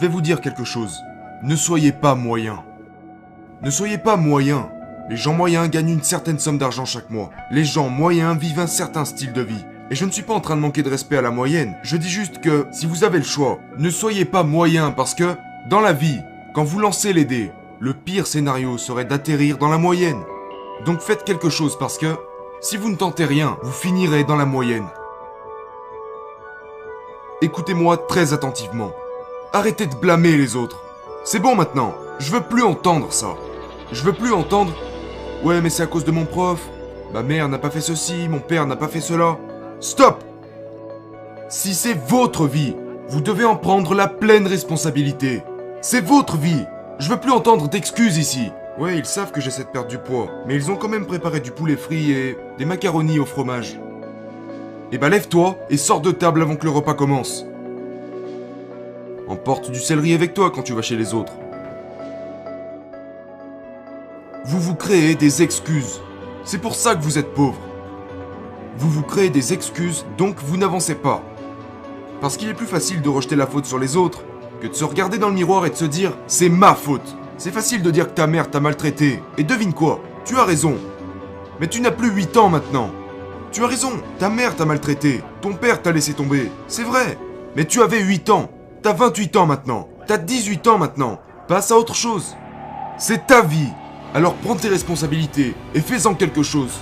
je vais vous dire quelque chose. Ne soyez pas moyen. Ne soyez pas moyen. Les gens moyens gagnent une certaine somme d'argent chaque mois. Les gens moyens vivent un certain style de vie. Et je ne suis pas en train de manquer de respect à la moyenne. Je dis juste que, si vous avez le choix, ne soyez pas moyen parce que, dans la vie, quand vous lancez les dés, le pire scénario serait d'atterrir dans la moyenne. Donc faites quelque chose parce que, si vous ne tentez rien, vous finirez dans la moyenne. Écoutez-moi très attentivement. Arrêtez de blâmer les autres. C'est bon maintenant, je veux plus entendre ça. Je veux plus entendre « Ouais, mais c'est à cause de mon prof. Ma mère n'a pas fait ceci, mon père n'a pas fait cela. » Stop! Si c'est votre vie, vous devez en prendre la pleine responsabilité. C'est votre vie. Je veux plus entendre d'excuses ici. Ouais, ils savent que j'essaie de perdre du poids, mais ils ont quand même préparé du poulet frit et des macaronis au fromage. Eh ben lève-toi et sors de table avant que le repas commence. Emporte du céleri avec toi quand tu vas chez les autres. Vous vous créez des excuses. C'est pour ça que vous êtes pauvre. Vous vous créez des excuses, donc vous n'avancez pas. Parce qu'il est plus facile de rejeter la faute sur les autres que de se regarder dans le miroir et de se dire « c'est ma faute ». C'est facile de dire que ta mère t'a maltraité. Et devine quoi? Tu as raison. Mais tu n'as plus 8 ans maintenant. Tu as raison, ta mère t'a maltraité. Ton père t'a laissé tomber. C'est vrai. Mais tu avais 8 ans. T'as 28 ans maintenant. T'as 18 ans maintenant. Passe à autre chose. C'est ta vie. Alors prends tes responsabilités et fais-en quelque chose.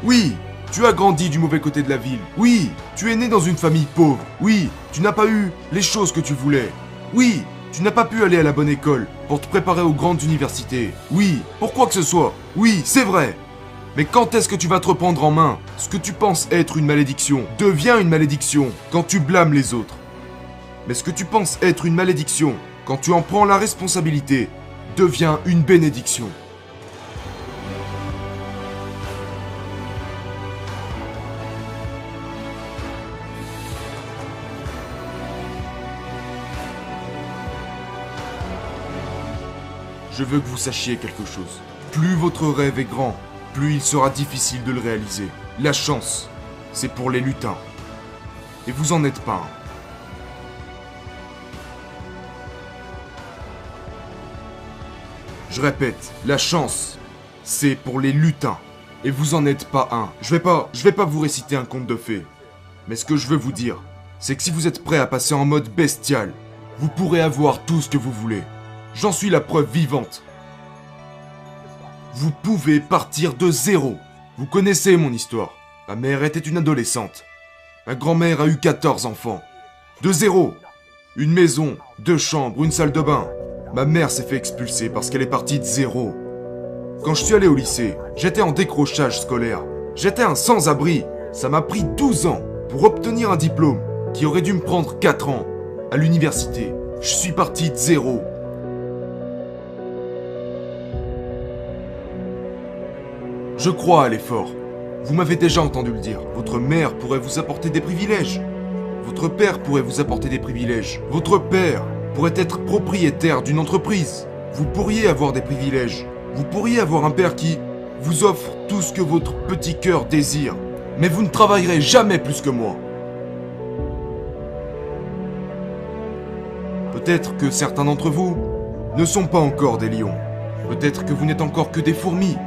Oui, tu as grandi du mauvais côté de la ville. Oui, tu es né dans une famille pauvre. Oui, tu n'as pas eu les choses que tu voulais. Oui, tu n'as pas pu aller à la bonne école pour te préparer aux grandes universités. Oui, pour quoi que ce soit. Oui, c'est vrai. Mais quand est-ce que tu vas te reprendre en main? Ce que tu penses être une malédiction devient une malédiction quand tu blâmes les autres. Mais ce que tu penses être une malédiction quand tu en prends la responsabilité devient une bénédiction. Je veux que vous sachiez quelque chose. Plus votre rêve est grand, plus il sera difficile de le réaliser. La chance, c'est pour les lutins. Et vous en êtes pas un. Je répète, la chance, c'est pour les lutins. Et vous en êtes pas un. Je vais pas vous réciter un conte de fées. Mais ce que je veux vous dire, c'est que si vous êtes prêt à passer en mode bestial, vous pourrez avoir tout ce que vous voulez. J'en suis la preuve vivante. Vous pouvez partir de zéro. Vous connaissez mon histoire. Ma mère était une adolescente. Ma grand-mère a eu 14 enfants. De zéro. Une maison, 2 chambres, une salle de bain. Ma mère s'est fait expulser parce qu'elle est partie de zéro. Quand je suis allé au lycée, j'étais en décrochage scolaire. J'étais un sans-abri. Ça m'a pris 12 ans pour obtenir un diplôme qui aurait dû me prendre 4 ans. À l'université, je suis parti de zéro. Je crois à l'effort. Vous m'avez déjà entendu le dire. Votre mère pourrait vous apporter des privilèges. Votre père pourrait vous apporter des privilèges. Votre père pourrait être propriétaire d'une entreprise. Vous pourriez avoir des privilèges. Vous pourriez avoir un père qui vous offre tout ce que votre petit cœur désire. Mais vous ne travaillerez jamais plus que moi. Peut-être que certains d'entre vous ne sont pas encore des lions. Peut-être que vous n'êtes encore que des fourmis.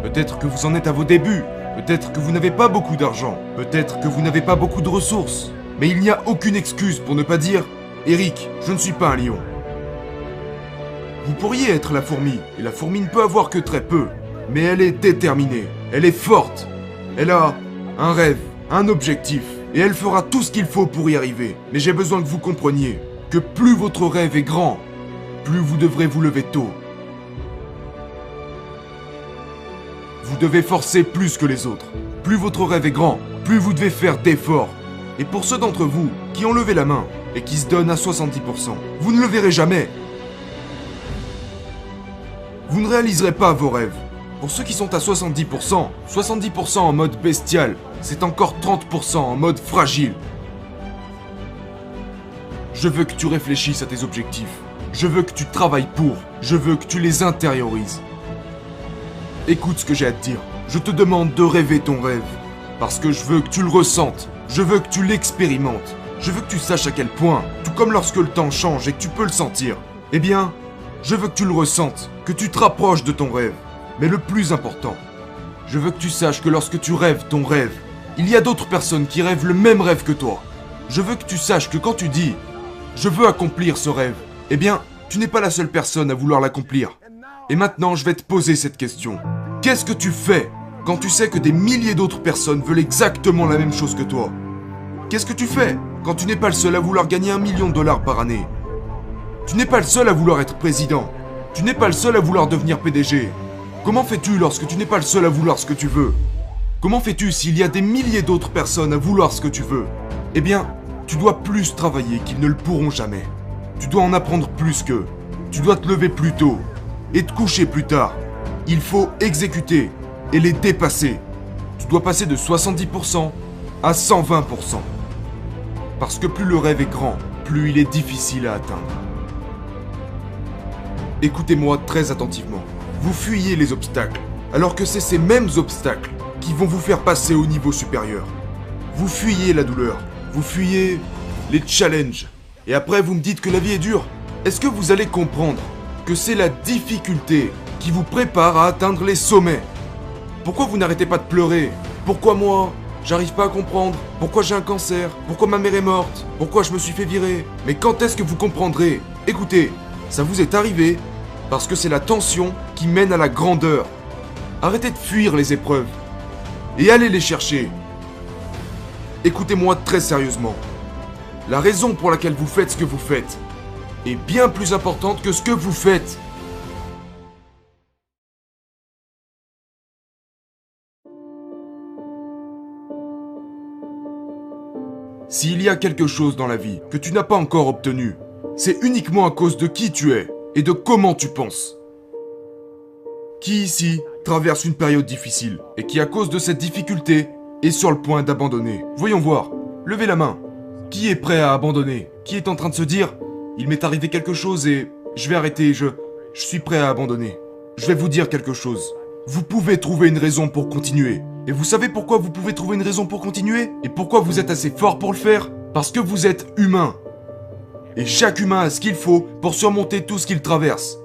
Peut-être que vous en êtes à vos débuts. Peut-être que vous n'avez pas beaucoup d'argent. Peut-être que vous n'avez pas beaucoup de ressources. Mais il n'y a aucune excuse pour ne pas dire « Eric, je ne suis pas un lion ». Vous pourriez être la fourmi, et la fourmi ne peut avoir que très peu. Mais elle est déterminée, elle est forte. Elle a un rêve, un objectif, et elle fera tout ce qu'il faut pour y arriver. Mais j'ai besoin que vous compreniez que plus votre rêve est grand, plus vous devrez vous lever tôt. Vous devez forcer plus que les autres. Plus votre rêve est grand, plus vous devez faire d'efforts. Et pour ceux d'entre vous qui ont levé la main et qui se donnent à 70%, vous ne le verrez jamais. Vous ne réaliserez pas vos rêves. Pour ceux qui sont à 70%, 70% en mode bestial, c'est encore 30% en mode fragile. Je veux que tu réfléchisses à tes objectifs. Je veux que tu travailles pour. Je veux que tu les intériorises. Écoute ce que j'ai à te dire. Je te demande de rêver ton rêve. Parce que je veux que tu le ressentes. Je veux que tu l'expérimentes. Je veux que tu saches à quel point, tout comme lorsque le temps change et que tu peux le sentir, eh bien, je veux que tu le ressentes, que tu te rapproches de ton rêve. Mais le plus important, je veux que tu saches que lorsque tu rêves ton rêve, il y a d'autres personnes qui rêvent le même rêve que toi. Je veux que tu saches que quand tu dis « je veux accomplir ce rêve », eh bien, tu n'es pas la seule personne à vouloir l'accomplir. Et maintenant, je vais te poser cette question. Qu'est-ce que tu fais quand tu sais que des milliers d'autres personnes veulent exactement la même chose que toi? Qu'est-ce que tu fais quand tu n'es pas le seul à vouloir gagner $1 million par année? Tu n'es pas le seul à vouloir être président. Tu n'es pas le seul à vouloir devenir PDG. Comment fais-tu lorsque tu n'es pas le seul à vouloir ce que tu veux? Comment fais-tu s'il y a des milliers d'autres personnes à vouloir ce que tu veux? Eh bien, tu dois plus travailler qu'ils ne le pourront jamais. Tu dois en apprendre plus qu'eux. Tu dois te lever plus tôt et te coucher plus tard. Il faut exécuter et les dépasser. Tu dois passer de 70% à 120%. Parce que plus le rêve est grand, plus il est difficile à atteindre. Écoutez-moi très attentivement. Vous fuyez les obstacles, alors que c'est ces mêmes obstacles qui vont vous faire passer au niveau supérieur. Vous fuyez la douleur, vous fuyez les challenges. Et après vous me dites que la vie est dure. Est-ce que vous allez comprendre que c'est la difficulté qui vous prépare à atteindre les sommets? Pourquoi vous n'arrêtez pas de pleurer? Pourquoi moi? J'arrive pas à comprendre. Pourquoi j'ai un cancer? Pourquoi ma mère est morte? Pourquoi je me suis fait virer? Mais quand est-ce que vous comprendrez? Écoutez, ça vous est arrivé parce que c'est la tension qui mène à la grandeur. Arrêtez de fuir les épreuves et allez les chercher. Écoutez-moi très sérieusement. La raison pour laquelle vous faites ce que vous faites est bien plus importante que ce que vous faites. S'il y a quelque chose dans la vie que tu n'as pas encore obtenu, c'est uniquement à cause de qui tu es et de comment tu penses. Qui ici traverse une période difficile et qui, à cause de cette difficulté, est sur le point d'abandonner? Voyons voir. Levez la main. Qui est prêt à abandonner? Qui est en train de se dire « Il m'est arrivé quelque chose et je vais arrêter, je suis prêt à abandonner ». Je vais vous dire quelque chose. Vous pouvez trouver une raison pour continuer. Et vous savez pourquoi vous pouvez trouver une raison pour continuer? Et pourquoi vous êtes assez fort pour le faire? Parce que vous êtes humain. Et chaque humain a ce qu'il faut pour surmonter tout ce qu'il traverse.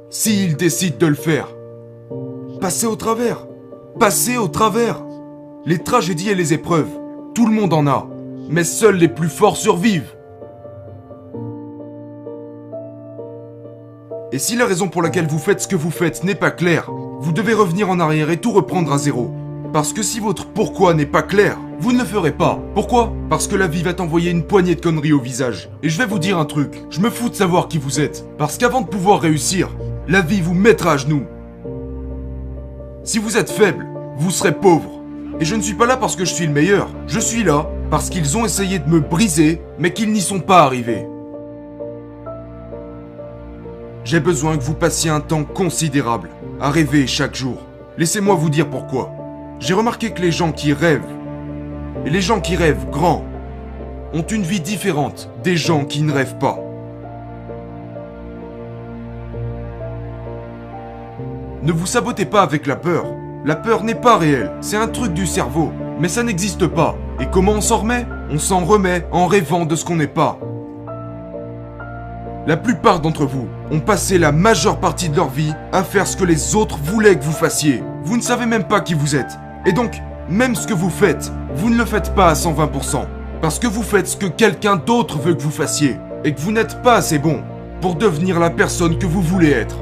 S'il décide de le faire. Passez au travers. Passez au travers. Les tragédies et les épreuves, tout le monde en a. Mais seuls les plus forts survivent. Et si la raison pour laquelle vous faites ce que vous faites n'est pas claire, vous devez revenir en arrière et tout reprendre à zéro. Parce que si votre pourquoi n'est pas clair, vous ne le ferez pas. Pourquoi? Parce que la vie va t'envoyer une poignée de conneries au visage. Et je vais vous dire un truc, je me fous de savoir qui vous êtes. Parce qu'avant de pouvoir réussir, la vie vous mettra à genoux. Si vous êtes faible, vous serez pauvre. Et je ne suis pas là parce que je suis le meilleur. Je suis là parce qu'ils ont essayé de me briser, mais qu'ils n'y sont pas arrivés. J'ai besoin que vous passiez un temps considérable à rêver chaque jour. Laissez-moi vous dire pourquoi. J'ai remarqué que les gens qui rêvent, et les gens qui rêvent grand, ont une vie différente des gens qui ne rêvent pas. Ne vous sabotez pas avec la peur. La peur n'est pas réelle, c'est un truc du cerveau. Mais ça n'existe pas. Et comment on s'en remet? On s'en remet en rêvant de ce qu'on n'est pas. La plupart d'entre vous ont passé la majeure partie de leur vie à faire ce que les autres voulaient que vous fassiez. Vous ne savez même pas qui vous êtes. Et donc, même ce que vous faites, vous ne le faites pas à 120%. Parce que vous faites ce que quelqu'un d'autre veut que vous fassiez. Et que vous n'êtes pas assez bon pour devenir la personne que vous voulez être.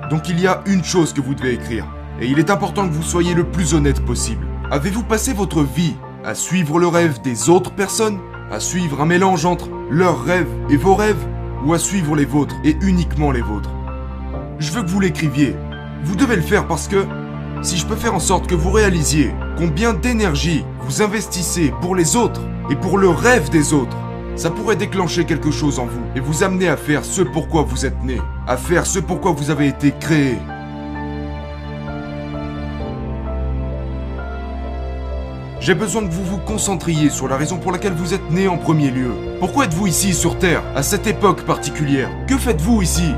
Donc il y a une chose que vous devez écrire. Et il est important que vous soyez le plus honnête possible. Avez-vous passé votre vie à suivre le rêve des autres personnes? À suivre un mélange entre leurs rêves et vos rêves? Ou à suivre les vôtres et uniquement les vôtres? Je veux que vous l'écriviez. Vous devez le faire parce que si je peux faire en sorte que vous réalisiez combien d'énergie vous investissez pour les autres et pour le rêve des autres, ça pourrait déclencher quelque chose en vous et vous amener à faire ce pourquoi vous êtes né, à faire ce pourquoi vous avez été créé. J'ai besoin que vous vous concentriez sur la raison pour laquelle vous êtes né en premier lieu. Pourquoi êtes-vous ici sur Terre, à cette époque particulière? Que faites-vous ici?